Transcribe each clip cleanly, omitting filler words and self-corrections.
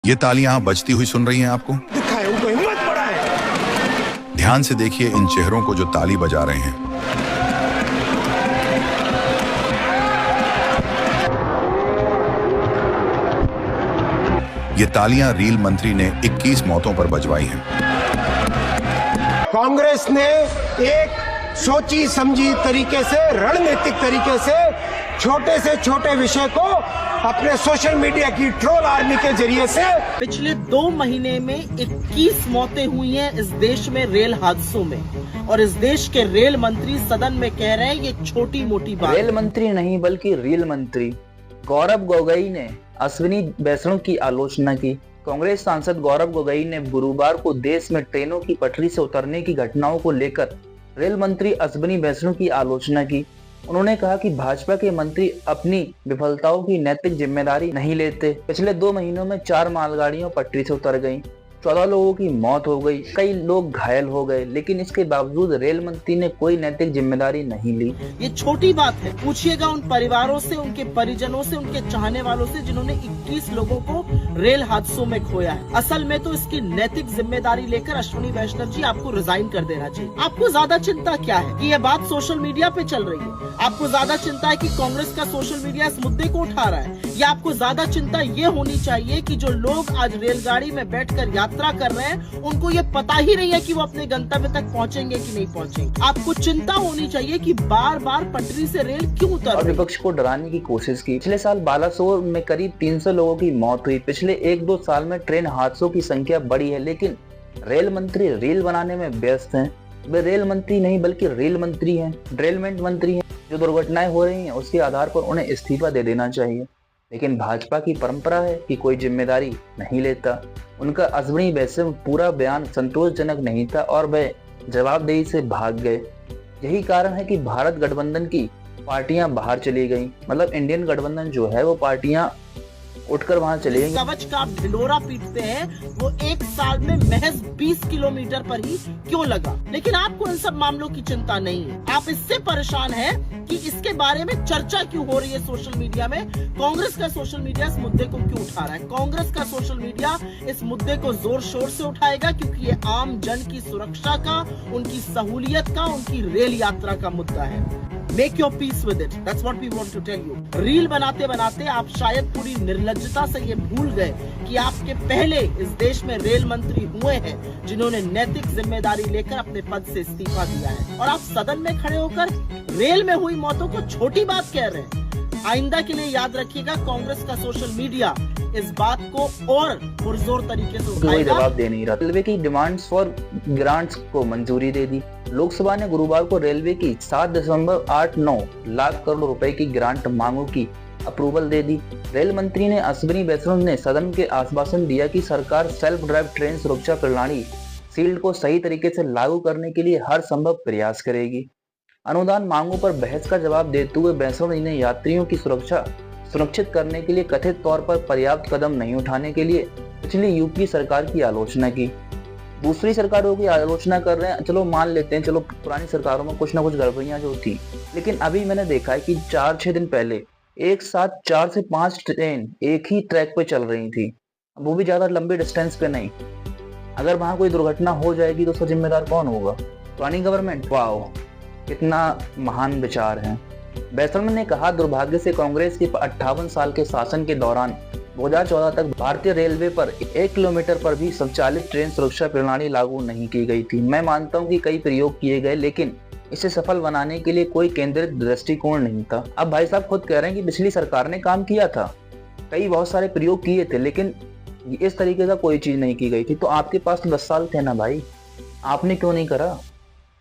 ये तालियां बजती हुई सुन रही हैं आपको? दिखाए उनको हिम्मत बड़ा है। ध्यान से देखिए इन चेहरों को जो ताली बजा रहे हैं। ये तालियां रील मंत्री ने 21 मौतों पर बजवाई हैं। कांग्रेस ने एक सोची समझी तरीके से, रणनीतिक तरीके से छोटे विषय को अपने सोशल मीडिया की ट्रोल आर्मी के जरिए से पिछले 2 महीने में 21 मौतें हुई हैं इस देश में रेल हादसों में, और इस देश के रेल मंत्री सदन में कह रहे हैं ये छोटी मोटी बात। रेल मंत्री नहीं बल्कि रेल मंत्री गौरव गोगोई ने अश्विनी वैष्णव की आलोचना की। कांग्रेस सांसद गौरव गोगोई ने गुरुवार को देश में ट्रेनों की पटरी से उतरने की घटनाओं को लेकर रेल मंत्री अश्विनी वैष्णव की आलोचना की। उन्होंने कहा कि भाजपा के मंत्री अपनी विफलताओं की नैतिक जिम्मेदारी नहीं लेते। पिछले 2 महीनों में 4 मालगाड़ियां पटरी से उतर गईं, 14 लोगों की मौत हो गई, कई लोग घायल हो गए, लेकिन इसके बावजूद रेल मंत्री ने कोई नैतिक जिम्मेदारी नहीं ली। ये छोटी बात है। पूछिएगा उन परिवारों से, उनके परिजनों से, उनके चाहने वालों से जिन्होंने 21 लोगों को रेल हादसों में खोया है। असल में तो इसकी नैतिक जिम्मेदारी लेकर अश्विनी वैष्णव जी आपको रिजाइन कर देना चाहिए। आपको ज्यादा चिंता क्या है कि ये बात सोशल मीडिया पे चल रही है? आपको ज्यादा चिंता है कि कांग्रेस का सोशल मीडिया इस मुद्दे को उठा रहा है, या आपको ज्यादा चिंता ये होनी चाहिए कि जो लोग आज रेलगाड़ी में बैठकर यात्रा कर रहे हैं उनको ये पता ही नहीं है कि वो अपने गंतव्य तक पहुंचेंगे कि नहीं पहुंचेंगे? आपको चिंता होनी चाहिए कि बार बार पटरी से रेल क्यों उतर रही है। विपक्ष को डराने की कोशिश की। पिछले साल बालासोर में करीब 300 लोगों की मौत हुई। पिछले 1-2 साल में ट्रेन हादसों की संख्या बढ़ी है, लेकिन रेल मंत्री रील बनाने में व्यस्त हैं। वे रेल मंत्री नहीं बल्कि रेल मंत्री हैं, ड्रेलमेंट मंत्री हैं। जो दुर्घटनाएं हो रही हैं उसके आधार पर उन्हें इस्तीफा दे देना चाहिए, लेकिन भाजपा की परंपरा है कि कोई जिम्मेदारी नहीं लेता। उनका अश्विनी वैष्णव पूरा बयान संतोषजनक नहीं था और वे जवाबदेही से भाग गए। यही कारण है कि भारत गठबंधन की पार्टियां बाहर चली गईं। मतलब इंडियन गठबंधन जो है वो पार्टियां उठकर वहां चले गई। कवच का ढिंडोरा पीटते हैं वो 1 साल में महज 20 किलोमीटर पर ही क्यों लगा, लेकिन आपको इन सब मामलों की चिंता नहीं है। आप इससे परेशान हैं कि इसके बारे में चर्चा क्यों हो रही है सोशल मीडिया में। कांग्रेस का सोशल मीडिया इस मुद्दे को क्यों उठा रहा है? कांग्रेस का सोशल मीडिया इस मुद्दे को जोर शोर से उठाएगा क्योंकि ये आम जन की सुरक्षा का, उनकी सहूलियत का, उनकी रेल यात्रा का मुद्दा है। Make your peace with it. That's what we want to tell you. Reel बनाते बनाते आप शायद पूरी निर्लज्जता से ये भूल गए कि आपके पहले इस देश में रेल मंत्री हुए हैं जिन्होंने नैतिक जिम्मेदारी लेकर अपने पद से इस्तीफा दिया है, और आप सदन में खड़े होकर रेल में हुई मौतों को छोटी बात कह रहे हैं। आइंदा के लिए याद रखिएगा, कांग्रेस का सोशल मीडिया इस बात को और पुरजोर तरीके से उठाएगा। जवाब दे नहीं रहा। रेलवे की डिमांड्स फॉर ग्रांट्स को मंजूरी दे दी। लोकसभा ने गुरुवार को रेलवे की 7.89 लाख करोड़ रुपए की ग्रांट मांगों की अप्रूवल दे दी। रेल मंत्री ने अश्विनी वैष्णव ने सदन के आश्वासन दिया कि सरकार सेल्फ ड्राइव ट्रेन सुरक्षा प्रणाली सील्ड को सही तरीके से लागू करने के लिए हर संभव प्रयास करेगी। अनुदान मांगों पर बहस का जवाब देते हुए वैष्णव ने यात्रियों की सुरक्षा सुनिश्चित करने के लिए कथित तौर पर पर्याप्त कदम नहीं उठाने के लिए पिछली यूपी सरकार की आलोचना की। दूसरी सरकारों की आलोचना कर रहे हैं, चलो मान लेते हैं, चलो पुरानी सरकारों में कुछ ना कुछ गड़बड़ियां जो थी, लेकिन अभी मैंने देखा है कि 4-6 दिन पहले एक साथ 4 से 5 ट्रेन एक ही ट्रैक पे चल रही थी, वो भी ज्यादा लंबी डिस्टेंस पे नहीं। अगर वहां कोई दुर्घटना हो जाएगी तो उसका जिम्मेदार कौन होगा? पुरानी गवर्नमेंट। वाह, कितना महान विचार है। वैष्णव ने कहा, दुर्भाग्य से कांग्रेस के 58 साल के शासन के दौरान 2014 तक भारतीय रेलवे पर 1 किलोमीटर पर भी स्वचालित ट्रेन सुरक्षा प्रणाली लागू नहीं की गई थी। मैं मानता हूं कि कई प्रयोग किए गए, लेकिन इसे सफल बनाने के लिए कोई केंद्रित दृष्टिकोण नहीं था। अब भाई साहब खुद कह रहे हैं कि पिछली सरकार ने काम किया था, कई बहुत सारे प्रयोग किए थे, लेकिन इस तरीके का कोई चीज नहीं की गई थी। तो आपके पास 10 साल थे ना भाई, आपने क्यों नहीं करा?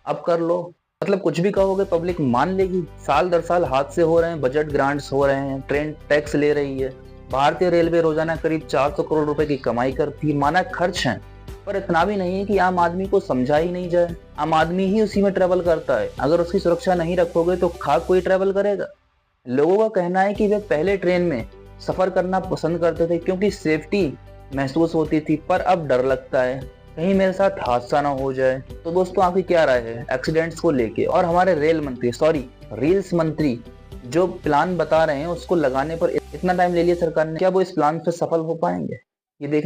अब कर लो। मतलब कुछ भी कहोगे पब्लिक मान लेगी। साल दर साल हादसे हो रहे हैं, बजट ग्रांट्स हो रहे हैं, ट्रेन टैक्स ले रही है। भारतीय रेलवे रोजाना करीब 400 करोड़ रुपए की कमाई करती है, मानक खर्च हैं, पर इतना भी नहीं है कि आम आदमी को समझा ही नहीं जाए। आम आदमी ही उसी में ट्रेवल करता है। अगर उसकी सुरक्षा नहीं रखोगे तो खाक कोई ट्रेवल करेगा? लोगों का कहना है कि वे पहले ट्रेन में सफर करना पसंद करते थे क्योंकि सेफ्टी महसूस होती थी, पर अब डर लगता है कहीं मेरे साथ हादसा ना हो जाए। तो दोस्तों, आपकी क्या राय है एक्सीडेंट्स को लेके? और हमारे रील्स मंत्री जो प्लान बता रहे हैं उसको लगाने पर इतना टाइम ले लिया सरकार ने, क्या वो इस प्लान पे सफल हो पाएंगे? ये देख